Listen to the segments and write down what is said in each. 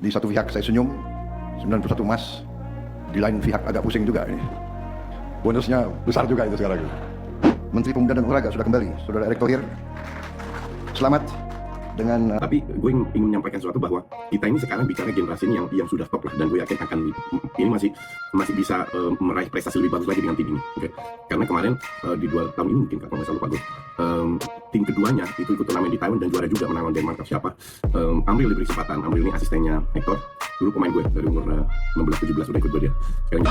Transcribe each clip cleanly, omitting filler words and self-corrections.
Di satu pihak saya senyum, 91 emas. Di lain pihak agak pusing juga ini. Bonusnya besar juga itu sekarang. Menteri Pemuda dan Olahraga sudah kembali, Saudara Erick Thohir. Selamat dengan Tapi gue ingin menyampaikan sesuatu bahwa kita ini sekarang bicara generasi ini yang sudah stop lah, dan gue yakin ini masih bisa meraih prestasi lebih bagus lagi dengan tim ini. Okay? Karena kemarin di 2 tahun ini mungkin kalau nggak salah lupa gue, tim keduanya itu ikut turnamen di Taiwan dan juara juga menang Denmark siapa. Amril diberi kesempatan. Amril ini asistennya Hector, dulu pemain gue dari umur 16-17 udah ikut gue dia. Sekarang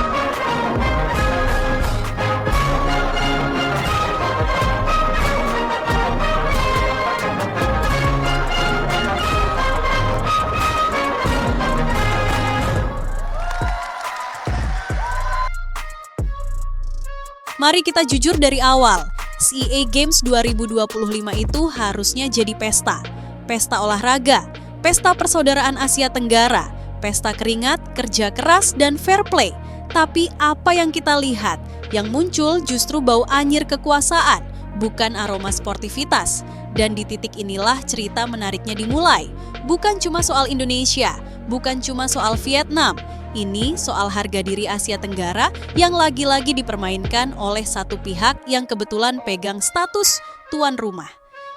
Mari kita jujur dari awal, SEA Games 2025 itu harusnya jadi pesta. Pesta olahraga, pesta persaudaraan Asia Tenggara, pesta keringat, kerja keras, dan fair play. Tapi apa yang kita lihat? Yang muncul justru bau anyir kekuasaan, bukan aroma sportivitas. Dan di titik inilah cerita menariknya dimulai. Bukan cuma soal Indonesia, bukan cuma soal Vietnam. Ini soal harga diri Asia Tenggara yang lagi-lagi dipermainkan oleh satu pihak yang kebetulan pegang status tuan rumah.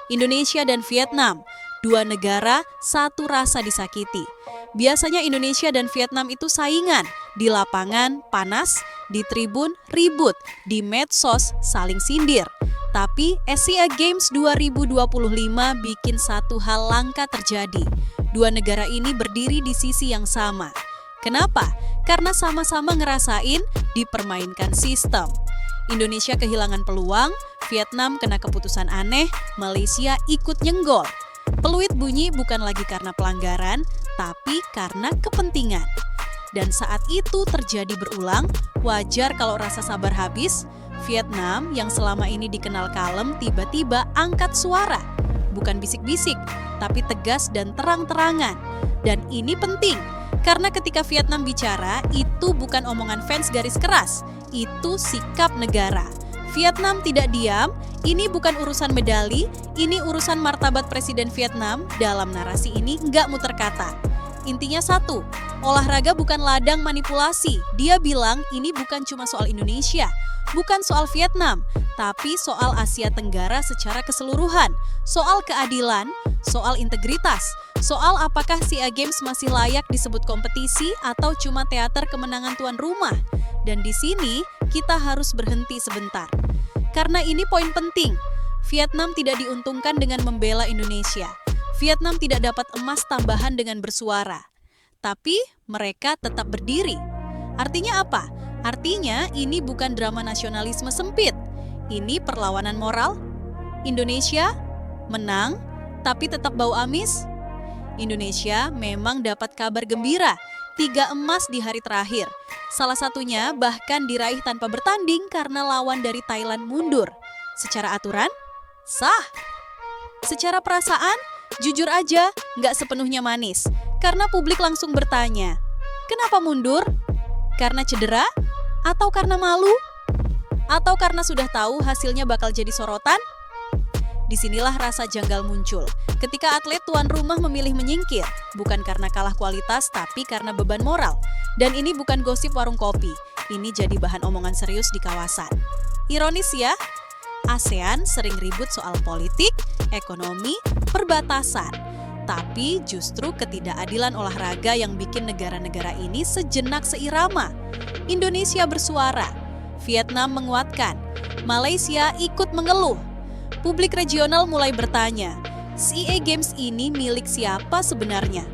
Indonesia dan Vietnam, 2 negara, satu rasa disakiti. Biasanya Indonesia dan Vietnam itu saingan, di lapangan panas, di tribun ribut, di medsos saling sindir. Tapi Asia Games 2025 bikin satu hal langka terjadi. 2 negara ini berdiri di sisi yang sama. Kenapa? Karena sama-sama ngerasain dipermainkan sistem. Indonesia kehilangan peluang, Vietnam kena keputusan aneh, Malaysia ikut nyenggol. Peluit bunyi bukan lagi karena pelanggaran, tapi karena kepentingan. Dan saat itu terjadi berulang, wajar kalau rasa sabar habis. Vietnam yang selama ini dikenal kalem tiba-tiba angkat suara. Bukan bisik-bisik, tapi tegas dan terang-terangan. Dan ini penting. Karena ketika Vietnam bicara, itu bukan omongan fans garis keras, itu sikap negara. Vietnam tidak diam, ini bukan urusan medali, ini urusan martabat Presiden Vietnam. Dalam narasi ini nggak muter kata. Intinya satu, olahraga bukan ladang manipulasi. Dia bilang ini bukan cuma soal Indonesia, bukan soal Vietnam, tapi soal Asia Tenggara secara keseluruhan, soal keadilan, soal integritas, soal apakah SEA Games masih layak disebut kompetisi atau cuma teater kemenangan tuan rumah. Dan di sini kita harus berhenti sebentar. Karena ini poin penting. Vietnam tidak diuntungkan dengan membela Indonesia. Vietnam tidak dapat emas tambahan dengan bersuara. Tapi mereka tetap berdiri. Artinya apa? Artinya ini bukan drama nasionalisme sempit. Ini perlawanan moral. Indonesia menang, tapi tetap bau amis. Indonesia memang dapat kabar gembira, 3 emas di hari terakhir. Salah satunya bahkan diraih tanpa bertanding karena lawan dari Thailand mundur. Secara aturan, sah. Secara perasaan, jujur aja nggak sepenuhnya manis. Karena publik langsung bertanya, kenapa mundur? Karena cedera? Atau karena malu? Atau karena sudah tahu hasilnya bakal jadi sorotan? Disinilah rasa janggal muncul. Ketika atlet tuan rumah memilih menyingkir, bukan karena kalah kualitas, tapi karena beban moral. Dan ini bukan gosip warung kopi, ini jadi bahan omongan serius di kawasan. Ironis ya, ASEAN sering ribut soal politik, ekonomi, perbatasan. Tapi justru ketidakadilan olahraga yang bikin negara-negara ini sejenak seirama. Indonesia bersuara, Vietnam menguatkan, Malaysia ikut mengeluh. Publik regional mulai bertanya, SEA Games ini milik siapa sebenarnya?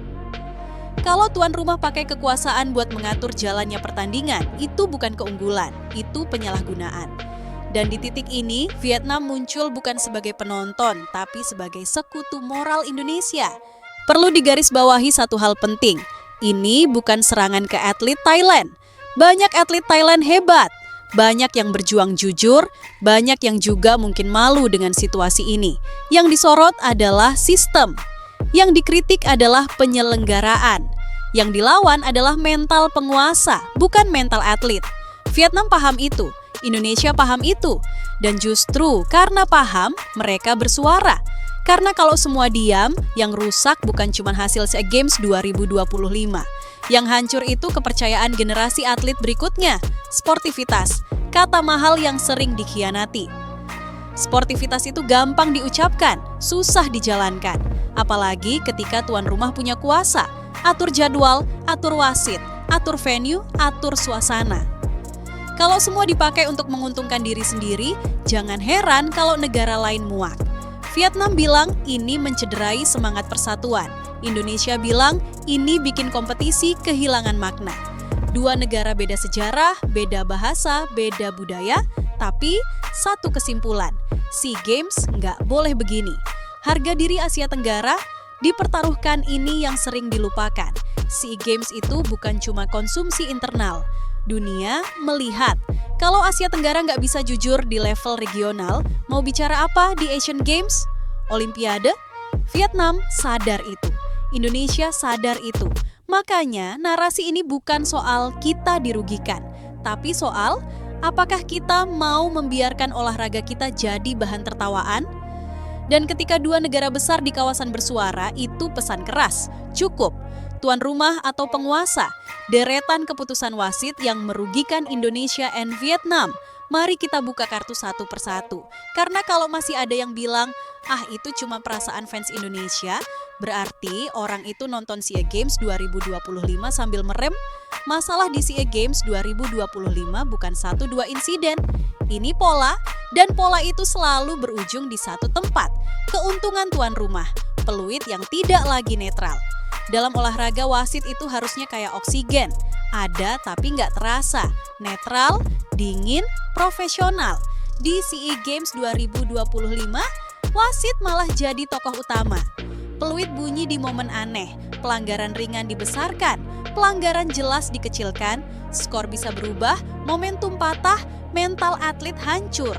Kalau tuan rumah pakai kekuasaan buat mengatur jalannya pertandingan, itu bukan keunggulan, itu penyalahgunaan. Dan di titik ini, Vietnam muncul bukan sebagai penonton, tapi sebagai sekutu moral Indonesia. Perlu digarisbawahi satu hal penting, ini bukan serangan ke atlet Thailand. Banyak atlet Thailand hebat. Banyak yang berjuang jujur, banyak yang juga mungkin malu dengan situasi ini. Yang disorot adalah sistem. Yang dikritik adalah penyelenggaraan. Yang dilawan adalah mental penguasa, bukan mental atlet. Vietnam paham itu, Indonesia paham itu. Dan justru karena paham, mereka bersuara. Karena kalau semua diam, yang rusak bukan cuma hasil SEA Games 2025. Yang hancur itu kepercayaan generasi atlet berikutnya, sportivitas, kata mahal yang sering dikhianati. Sportivitas itu gampang diucapkan, susah dijalankan. Apalagi ketika tuan rumah punya kuasa, atur jadwal, atur wasit, atur venue, atur suasana. Kalau semua dipakai untuk menguntungkan diri sendiri, jangan heran kalau negara lain muak. Vietnam bilang ini mencederai semangat persatuan. Indonesia bilang ini bikin kompetisi kehilangan makna. Dua negara beda sejarah, beda bahasa, beda budaya, tapi satu kesimpulan, SEA Games nggak boleh begini. Harga diri Asia Tenggara dipertaruhkan, ini yang sering dilupakan. SEA Games itu bukan cuma konsumsi internal. Dunia melihat kalau Asia Tenggara nggak bisa jujur di level regional, mau bicara apa di Asian Games? Olimpiade? Vietnam sadar itu. Indonesia sadar itu. Makanya narasi ini bukan soal kita dirugikan, tapi soal apakah kita mau membiarkan olahraga kita jadi bahan tertawaan? Dan ketika dua negara besar di kawasan bersuara, itu pesan keras. Cukup. Tuan rumah atau penguasa, deretan keputusan wasit yang merugikan Indonesia and Vietnam. Mari kita buka kartu satu persatu. Karena kalau masih ada yang bilang, itu cuma perasaan fans Indonesia, berarti orang itu nonton SEA Games 2025 sambil merem. Masalah di SEA Games 2025 bukan 1-2 insiden. Ini pola, dan pola itu selalu berujung di satu tempat. Keuntungan tuan rumah, peluit yang tidak lagi netral. Dalam olahraga, wasit itu harusnya kayak oksigen. Ada tapi nggak terasa. Netral, dingin, profesional. Di SEA Games 2025, wasit malah jadi tokoh utama. Peluit bunyi di momen aneh, pelanggaran ringan dibesarkan, pelanggaran jelas dikecilkan, skor bisa berubah, momentum patah, mental atlet hancur.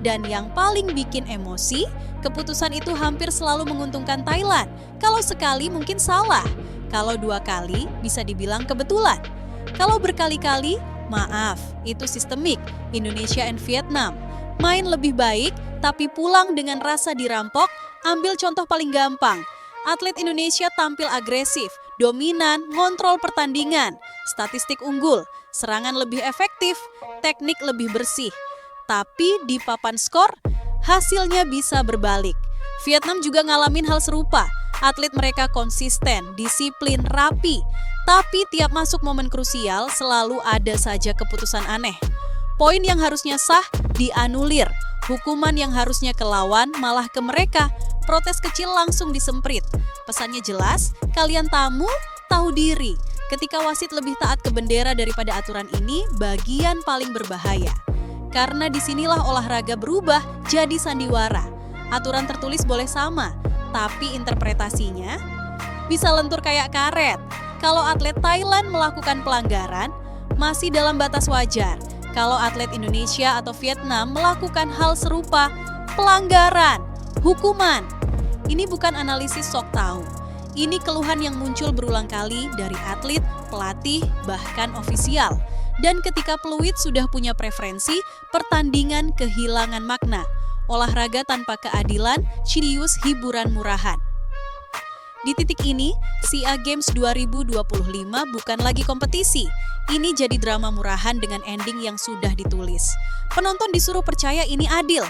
Dan yang paling bikin emosi, keputusan itu hampir selalu menguntungkan Thailand. Kalau sekali mungkin salah, kalau 2 kali bisa dibilang kebetulan. Kalau berkali-kali, maaf, itu sistemik. Indonesia and Vietnam main lebih baik, tapi pulang dengan rasa dirampok. Ambil contoh paling gampang, atlet Indonesia tampil agresif, dominan, ngontrol pertandingan, statistik unggul, serangan lebih efektif, teknik lebih bersih. Tapi di papan skor, hasilnya bisa berbalik. Vietnam juga ngalamin hal serupa. Atlet mereka konsisten, disiplin, rapi. Tapi tiap masuk momen krusial, selalu ada saja keputusan aneh. Poin yang harusnya sah, dianulir. Hukuman yang harusnya ke lawan, malah ke mereka. Protes kecil langsung disemprit. Pesannya jelas, kalian tamu, tahu diri. Ketika wasit lebih taat ke bendera daripada aturan ini, bagian paling berbahaya. Karena disinilah olahraga berubah jadi sandiwara. Aturan tertulis boleh sama, tapi interpretasinya bisa lentur kayak karet. Kalau atlet Thailand melakukan pelanggaran, masih dalam batas wajar. Kalau atlet Indonesia atau Vietnam melakukan hal serupa, pelanggaran, hukuman. Ini bukan analisis sok tahu. Ini keluhan yang muncul berulang kali dari atlet, pelatih, bahkan ofisial. Dan ketika peluit sudah punya preferensi, pertandingan kehilangan makna. Olahraga tanpa keadilan, serius hiburan murahan. Di titik ini, SEA Games 2025 bukan lagi kompetisi. Ini jadi drama murahan dengan ending yang sudah ditulis. Penonton disuruh percaya ini adil.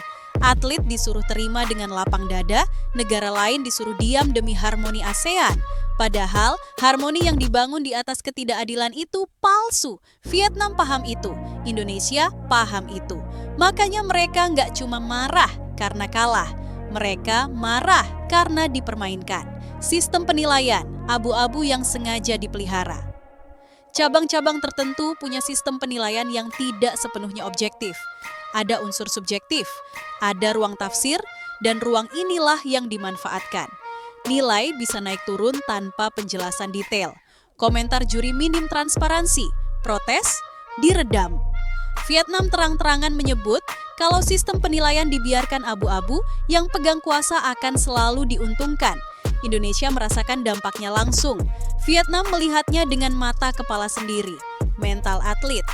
Atlet disuruh terima dengan lapang dada, negara lain disuruh diam demi harmoni ASEAN. Padahal, harmoni yang dibangun di atas ketidakadilan itu palsu. Vietnam paham itu, Indonesia paham itu. Makanya mereka nggak cuma marah karena kalah. Mereka marah karena dipermainkan. Sistem penilaian, abu-abu yang sengaja dipelihara. Cabang-cabang tertentu punya sistem penilaian yang tidak sepenuhnya objektif. Ada unsur subjektif, ada ruang tafsir, dan ruang inilah yang dimanfaatkan. Nilai bisa naik turun tanpa penjelasan detail. Komentar juri minim transparansi, protes, diredam. Vietnam terang-terangan menyebut kalau sistem penilaian dibiarkan abu-abu, yang pegang kuasa akan selalu diuntungkan. Indonesia merasakan dampaknya langsung. Vietnam melihatnya dengan mata kepala sendiri, mental atlet.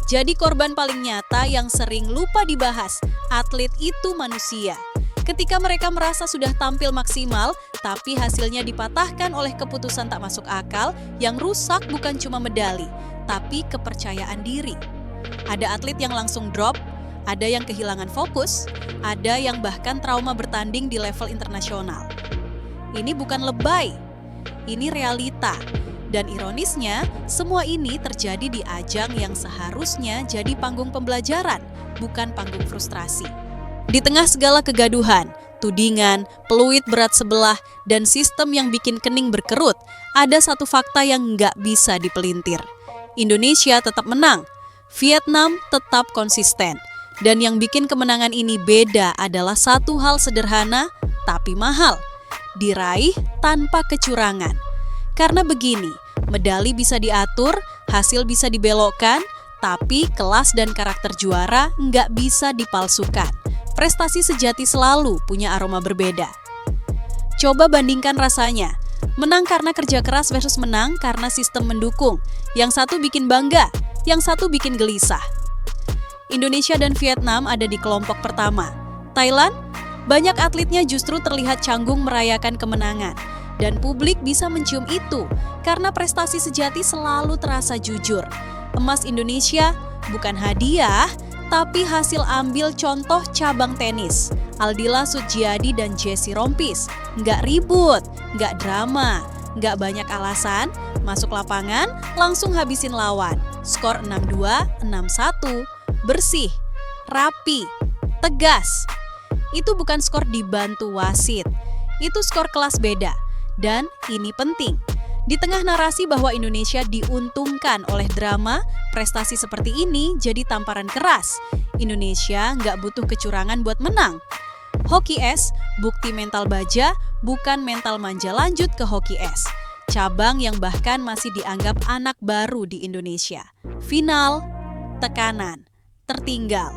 Jadi korban paling nyata yang sering lupa dibahas, atlet itu manusia. Ketika mereka merasa sudah tampil maksimal, tapi hasilnya dipatahkan oleh keputusan tak masuk akal yang rusak bukan cuma medali, tapi kepercayaan diri. Ada atlet yang langsung drop, ada yang kehilangan fokus, ada yang bahkan trauma bertanding di level internasional. Ini bukan lebay, ini realita. Dan ironisnya, semua ini terjadi di ajang yang seharusnya jadi panggung pembelajaran, bukan panggung frustrasi. Di tengah segala kegaduhan, tudingan, peluit berat sebelah, dan sistem yang bikin kening berkerut, ada satu fakta yang nggak bisa dipelintir. Indonesia tetap menang, Vietnam tetap konsisten. Dan yang bikin kemenangan ini beda adalah satu hal sederhana tapi mahal, diraih tanpa kecurangan. Karena begini, medali bisa diatur, hasil bisa dibelokkan, tapi kelas dan karakter juara nggak bisa dipalsukan. Prestasi sejati selalu punya aroma berbeda. Coba bandingkan rasanya, menang karena kerja keras versus menang karena sistem mendukung. Yang satu bikin bangga, yang satu bikin gelisah. Indonesia dan Vietnam ada di kelompok pertama. Thailand, banyak atletnya justru terlihat canggung merayakan kemenangan. Dan publik bisa mencium itu karena prestasi sejati selalu terasa jujur. Emas Indonesia bukan hadiah, tapi hasil ambil contoh cabang tenis. Aldila Suciadi dan Jessie Rompis. Nggak ribut, nggak drama, nggak banyak alasan, masuk lapangan, langsung habisin lawan. Skor 6-2, 6-1, bersih, rapi, tegas. Itu bukan skor dibantu wasit, itu skor kelas beda. Dan ini penting, di tengah narasi bahwa Indonesia diuntungkan oleh drama, prestasi seperti ini jadi tamparan keras. Indonesia nggak butuh kecurangan buat menang. Hoki es, bukti mental baja, bukan mental manja. Lanjut ke hoki es, cabang yang bahkan masih dianggap anak baru di Indonesia. Final, tekanan, tertinggal,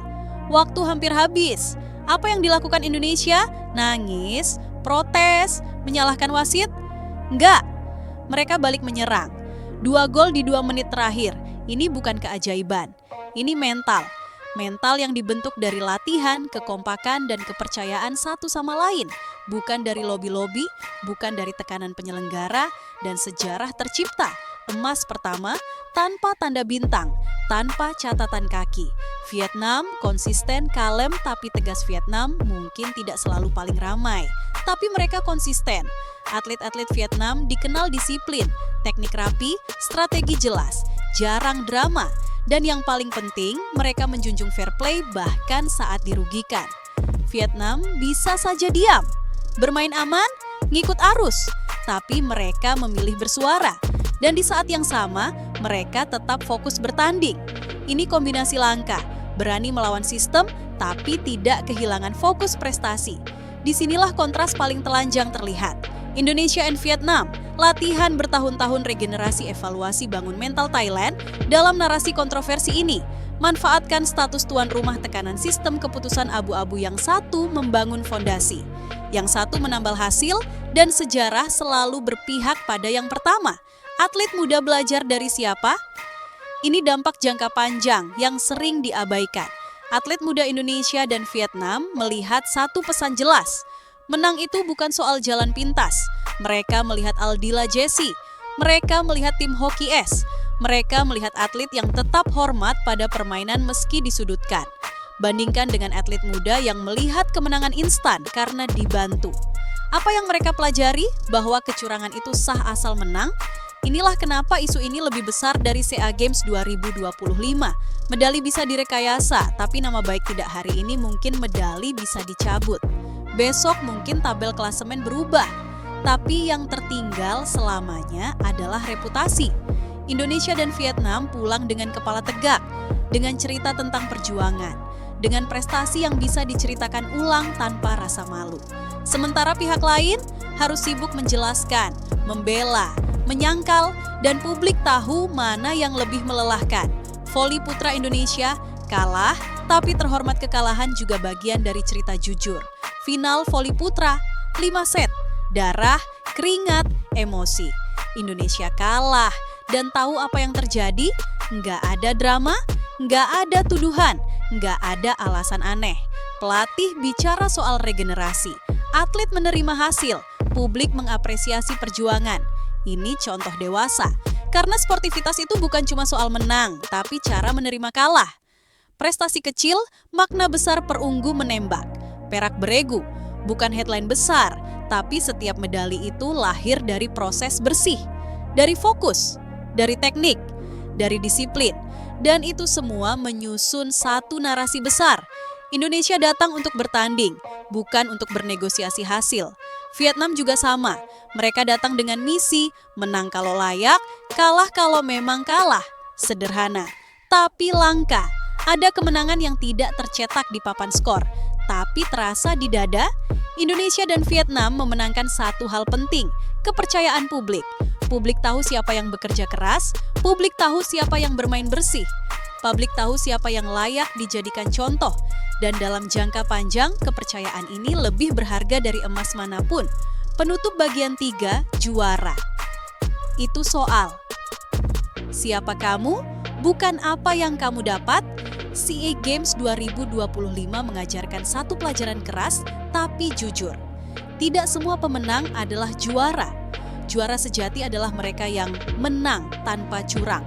waktu hampir habis. Apa yang dilakukan Indonesia? Nangis, protes, menyalahkan wasit? Enggak, mereka balik menyerang. 2 gol di 2 menit terakhir. Ini bukan keajaiban, ini mental. Mental yang dibentuk dari latihan, kekompakan, dan kepercayaan satu sama lain. Bukan dari lobi-lobi, bukan dari tekanan penyelenggara, dan sejarah tercipta. Emas pertama tanpa tanda bintang, tanpa catatan kaki. Vietnam konsisten, kalem tapi tegas. Vietnam mungkin tidak selalu paling ramai, tapi mereka konsisten. Atlet-atlet Vietnam dikenal disiplin, teknik rapi, strategi jelas, jarang drama. Dan yang paling penting, mereka menjunjung fair play bahkan saat dirugikan. Vietnam bisa saja diam, bermain aman, ngikut arus, tapi mereka memilih bersuara. Dan di saat yang sama, mereka tetap fokus bertanding. Ini kombinasi langka, berani melawan sistem, tapi tidak kehilangan fokus prestasi. Disinilah kontras paling telanjang terlihat. Indonesia and Vietnam, latihan bertahun-tahun, regenerasi, evaluasi, bangun mental. Thailand, dalam narasi kontroversi ini, manfaatkan status tuan rumah, tekanan sistem, keputusan abu-abu. Yang satu membangun fondasi, yang satu menambal hasil, dan sejarah selalu berpihak pada yang pertama. Atlet muda belajar dari siapa? Ini dampak jangka panjang yang sering diabaikan. Atlet muda Indonesia dan Vietnam melihat satu pesan jelas. Menang itu bukan soal jalan pintas. Mereka melihat Aldila Jessie. Mereka melihat tim hoki es. Mereka melihat atlet yang tetap hormat pada permainan meski disudutkan. Bandingkan dengan atlet muda yang melihat kemenangan instan karena dibantu. Apa yang mereka pelajari? Bahwa kecurangan itu sah asal menang. Inilah kenapa isu ini lebih besar dari SEA Games 2025. Medali bisa direkayasa, tapi nama baik tidak hari ini mungkin medali bisa dicabut. Besok mungkin tabel klasemen berubah, tapi yang tertinggal selamanya adalah reputasi. Indonesia dan Vietnam pulang dengan kepala tegak, dengan cerita tentang perjuangan, dengan prestasi yang bisa diceritakan ulang tanpa rasa malu. Sementara pihak lain harus sibuk menjelaskan, membela, menyangkal, dan publik tahu mana yang lebih melelahkan. Voli putra Indonesia kalah, tapi terhormat. Kekalahan juga bagian dari cerita jujur. Final voli putra, 5 set, darah, keringat, emosi. Indonesia kalah, dan tahu apa yang terjadi? Nggak ada drama, nggak ada tuduhan, nggak ada alasan aneh. Pelatih bicara soal regenerasi, atlet menerima hasil, publik mengapresiasi perjuangan. Ini contoh dewasa, karena sportivitas itu bukan cuma soal menang, tapi cara menerima kalah. Prestasi kecil, makna besar perunggu menembak. Perak beregu, bukan headline besar, tapi setiap medali itu lahir dari proses bersih, dari fokus, dari teknik, dari disiplin, dan itu semua menyusun satu narasi besar. Indonesia datang untuk bertanding, bukan untuk bernegosiasi hasil. Vietnam juga sama, mereka datang dengan misi, menang kalau layak, kalah kalau memang kalah. Sederhana, tapi langka. Ada kemenangan yang tidak tercetak di papan skor, tapi terasa di dada. Indonesia dan Vietnam memenangkan satu hal penting, kepercayaan publik. Publik tahu siapa yang bekerja keras, publik tahu siapa yang bermain bersih, publik tahu siapa yang layak dijadikan contoh. Dan dalam jangka panjang, kepercayaan ini lebih berharga dari emas manapun. Penutup bagian 3, juara. Itu soal. Siapa kamu? Bukan apa yang kamu dapat. SEA Games 2025 mengajarkan satu pelajaran keras, tapi jujur. Tidak semua pemenang adalah juara. Juara sejati adalah mereka yang menang tanpa curang.